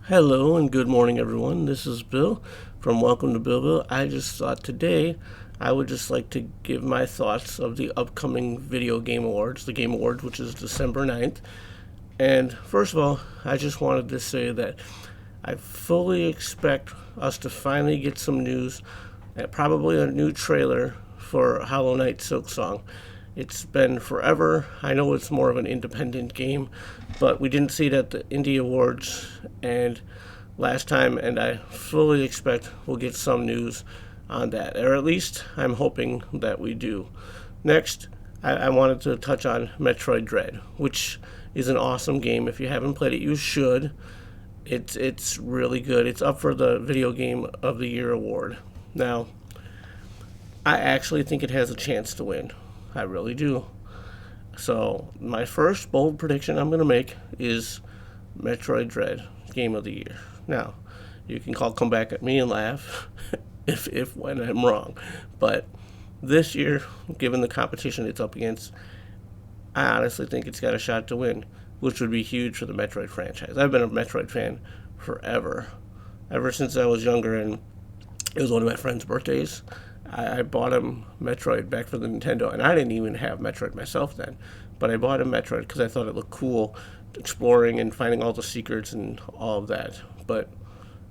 Hello and good morning, everyone. This is Bill from Welcome to Billville. I just thought today I would just like to give my thoughts of the upcoming Video Game Awards, the Game Awards, which is December 9th. And first of all, I just wanted to say that I fully expect us to finally get some news, and probably a new trailer for Hollow Knight Silksong. It's been forever. I know it's more of an independent game, but we didn't see it at the Indie Awards and last time, and I fully expect we'll get some news on that, or at least I'm hoping that we do. Next, I wanted to touch on Metroid Dread, which is an awesome game. If you haven't played it, you should. It's really good. It's up for the Video Game of the Year award. Now, I actually think it has a chance to win. I really do. So, my first bold prediction I'm going to make is Metroid Dread, Game of the Year. Now, you can come back at me and laugh if when I'm wrong. But this year, given the competition it's up against, I honestly think it's got a shot to win, which would be huge for the Metroid franchise. I've been a Metroid fan forever. Ever since I was younger, and it was one of my friend's birthdays. I bought him Metroid back for the Nintendo, and I didn't even have Metroid myself then, but I bought him Metroid because I thought it looked cool, exploring and finding all the secrets and all of that. But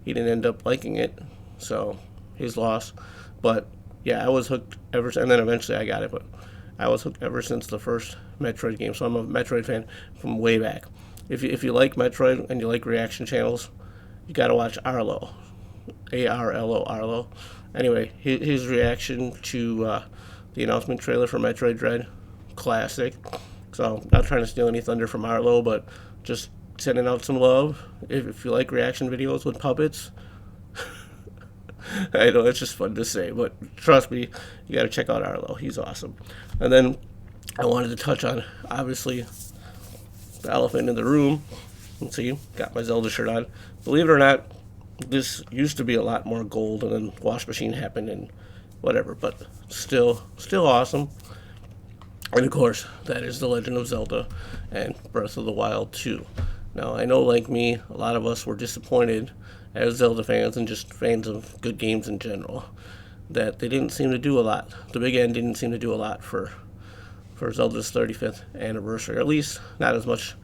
he didn't end up liking it, so his loss. But yeah, I was hooked and then eventually I got it, but I was hooked ever since the first Metroid game, so I'm a Metroid fan from way back. If you like Metroid and you like reaction channels, you gotta watch Arlo, Arlo. Anyway, his reaction to the announcement trailer for Metroid Dread, classic. So, not trying to steal any thunder from Arlo, but just sending out some love. If you like reaction videos with puppets, I know it's just fun to say, but trust me, you gotta check out Arlo. He's awesome. And then I wanted to touch on, obviously, the elephant in the room. Let's see, got my Zelda shirt on. Believe it or not, this used to be a lot more gold, and then wash machine happened and whatever, but still awesome. And of course, that is the Legend of Zelda and Breath of the Wild 2. Now, I know, like me, a lot of us were disappointed as Zelda fans and just fans of good games in general that they didn't seem to do a lot. The big end didn't seem to do a lot for Zelda's 35th anniversary, or at least not as much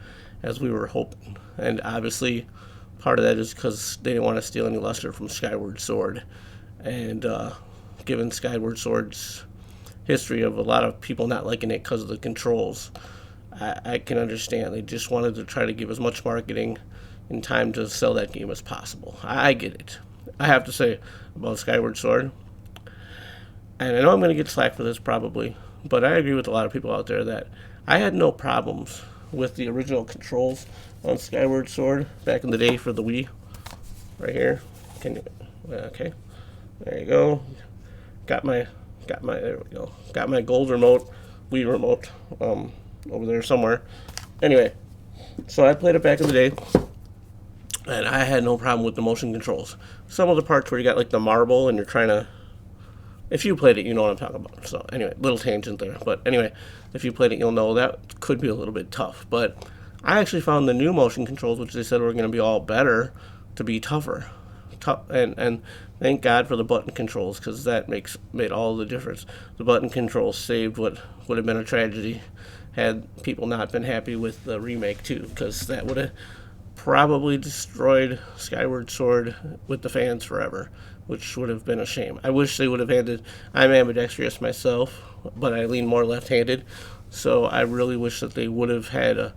as we were hoping. And obviously, part of that is because they didn't want to steal any luster from Skyward Sword. And given Skyward Sword's history of a lot of people not liking it because of the controls, I can understand. They just wanted to try to give as much marketing and time to sell that game as possible. I get it. I have to say about Skyward Sword, and I know I'm going to get slack for this probably, but I agree with a lot of people out there that I had no problems with the original controls on Skyward Sword back in the day for the Wii. Right here. Can you? Okay. There you go. Got my. There we go. Got my gold remote, Wii remote, over there somewhere. Anyway, so I played it back in the day, and I had no problem with the motion controls. Some of the parts where you got like the marble and you're trying to. If you played it, you know what I'm talking about. So anyway, little tangent there. But anyway, if you played it, you'll know that could be a little bit tough. But I actually found the new motion controls, which they said were going to be all better, to be tougher. And thank God for the button controls, because that made all the difference. The button controls saved what would have been a tragedy had people not been happy with the remake too, because that would have probably destroyed Skyward Sword with the fans forever, which would have been a shame. I wish they would have handed. I'm ambidextrous myself, but I lean more left-handed, so I really wish that they would have had a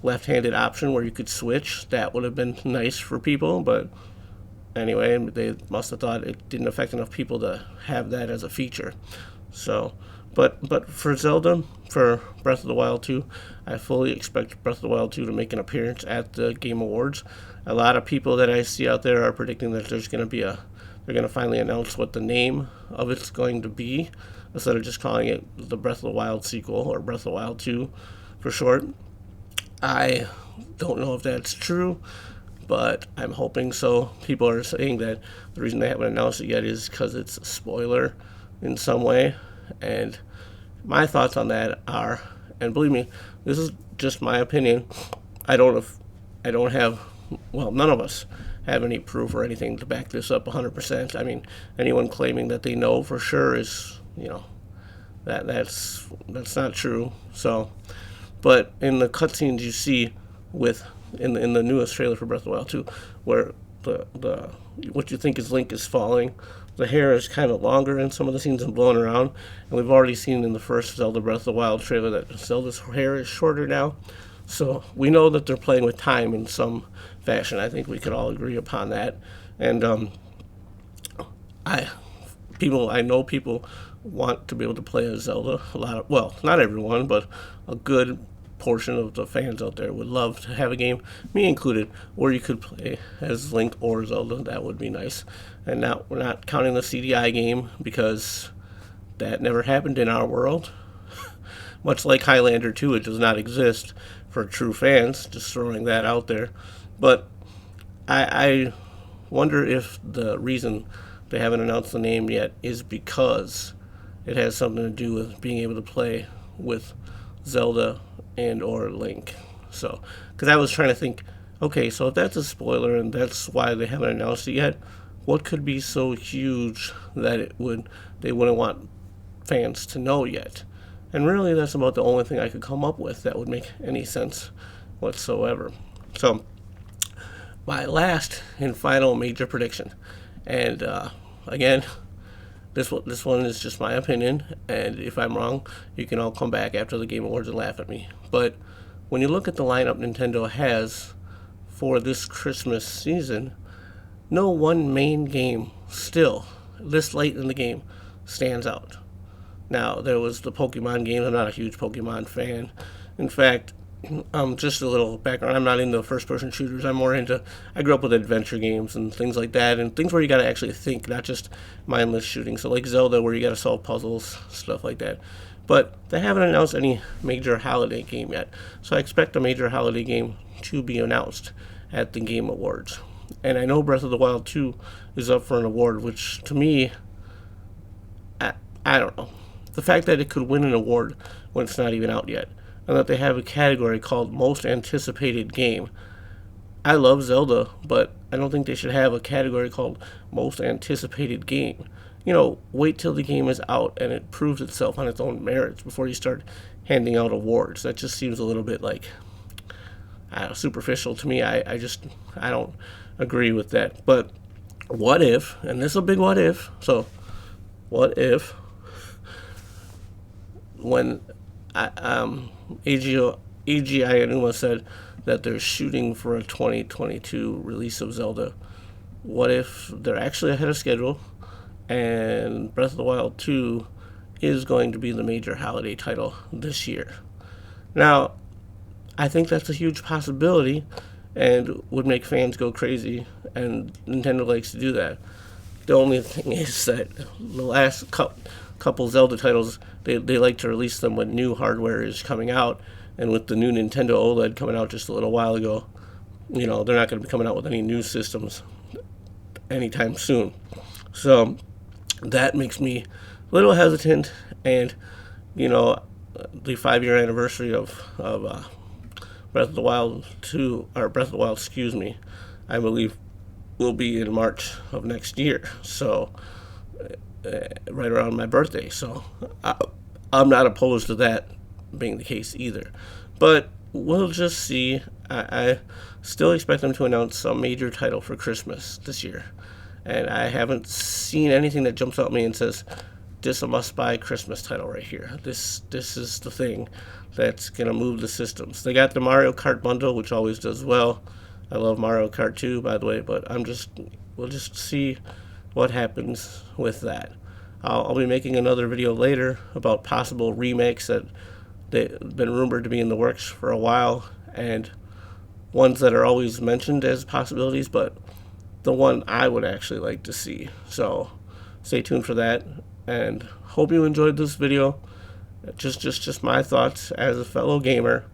left-handed option where you could switch. That would have been nice for people, but anyway, they must have thought it didn't affect enough people to have that as a feature. So, but for Zelda, for Breath of the Wild 2, I fully expect Breath of the Wild 2 to make an appearance at the Game Awards. A lot of people that I see out there are predicting that they're going to finally announce what the name of it's going to be, instead of just calling it the Breath of the Wild sequel, or Breath of the Wild 2 for short. I don't know if that's true, but I'm hoping so. People are saying that the reason they haven't announced it yet is because it's a spoiler in some way. And my thoughts on that are, and believe me, this is just my opinion. I don't have well, none of us have any proof or anything to back this up 100%. I mean, anyone claiming that they know for sure is, that's not true. So, but in the cutscenes you see with in the newest trailer for Breath of the Wild 2, where the what you think is Link is falling, the hair is kind of longer in some of the scenes and blowing around, and we've already seen in the first Zelda Breath of the Wild trailer that Zelda's hair is shorter now. So we know that they're playing with time in some fashion. I think we could all agree upon that. And I know people want to be able to play as Zelda. Well, not everyone, but a good portion of the fans out there would love to have a game, me included, where you could play as Link or Zelda. That would be nice. And now we're not counting the CDI game because that never happened in our world. Much like Highlander 2, it does not exist for true fans, just throwing that out there. But I wonder if the reason they haven't announced the name yet is because it has something to do with being able to play with Zelda and or Link. So, because I was trying to think, okay, so if that's a spoiler and that's why they haven't announced it yet, what could be so huge that they wouldn't want fans to know yet? And really, that's about the only thing I could come up with that would make any sense whatsoever. So, my last and final major prediction, and again, this one is just my opinion, and if I'm wrong, you can all come back after the Game Awards and laugh at me. But when you look at the lineup Nintendo has for this Christmas season, no one main game still, this late in the game, stands out. Now, there was the Pokemon games. I'm not a huge Pokemon fan. In fact, just a little background, I'm not into first-person shooters. I grew up with adventure games and things like that, and things where you got to actually think, not just mindless shooting. So like Zelda, where you got to solve puzzles, stuff like that. But they haven't announced any major holiday game yet. So I expect a major holiday game to be announced at the Game Awards. And I know Breath of the Wild 2 is up for an award, which to me, I don't know. The fact that it could win an award when it's not even out yet, and that they have a category called Most Anticipated Game. I love Zelda, but I don't think they should have a category called Most Anticipated Game. Wait till the game is out and it proves itself on its own merits before you start handing out awards. That just seems a little bit superficial to me. I don't agree with that. But what if, and this is a big what if, so what if when AGI Anuma said that they're shooting for a 2022 release of Zelda, what if they're actually ahead of schedule and Breath of the Wild 2 is going to be the major holiday title this year? Now, I think that's a huge possibility and would make fans go crazy, and Nintendo likes to do that. The only thing is that the last couple Zelda titles, they like to release them when new hardware is coming out, and with the new Nintendo OLED coming out just a little while ago, they're not going to be coming out with any new systems anytime soon. So that makes me a little hesitant, and the 5-year anniversary of Breath of the Wild 2, or Breath of the Wild, I believe will be in March of next year. So right around my birthday. So I'm not opposed to that being the case either. But we'll just see. I still expect them to announce some major title for Christmas this year. And I haven't seen anything that jumps out at me and says, this is a must-buy Christmas title right here. This is the thing that's going to move the systems. They got the Mario Kart bundle, which always does well. I love Mario Kart 2, by the way, but we'll just see what happens with that. I'll be making another video later about possible remakes that they've been rumored to be in the works for a while, and ones that are always mentioned as possibilities, but the one I would actually like to see. So stay tuned for that, and hope you enjoyed this video. Just my thoughts as a fellow gamer.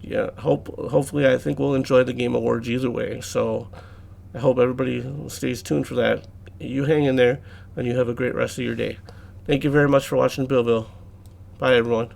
Yeah, hopefully I think we'll enjoy the Game Awards either way. So I hope everybody stays tuned for that. You hang in there, and you have a great rest of your day. Thank you very much for watching Billville. Bye, everyone.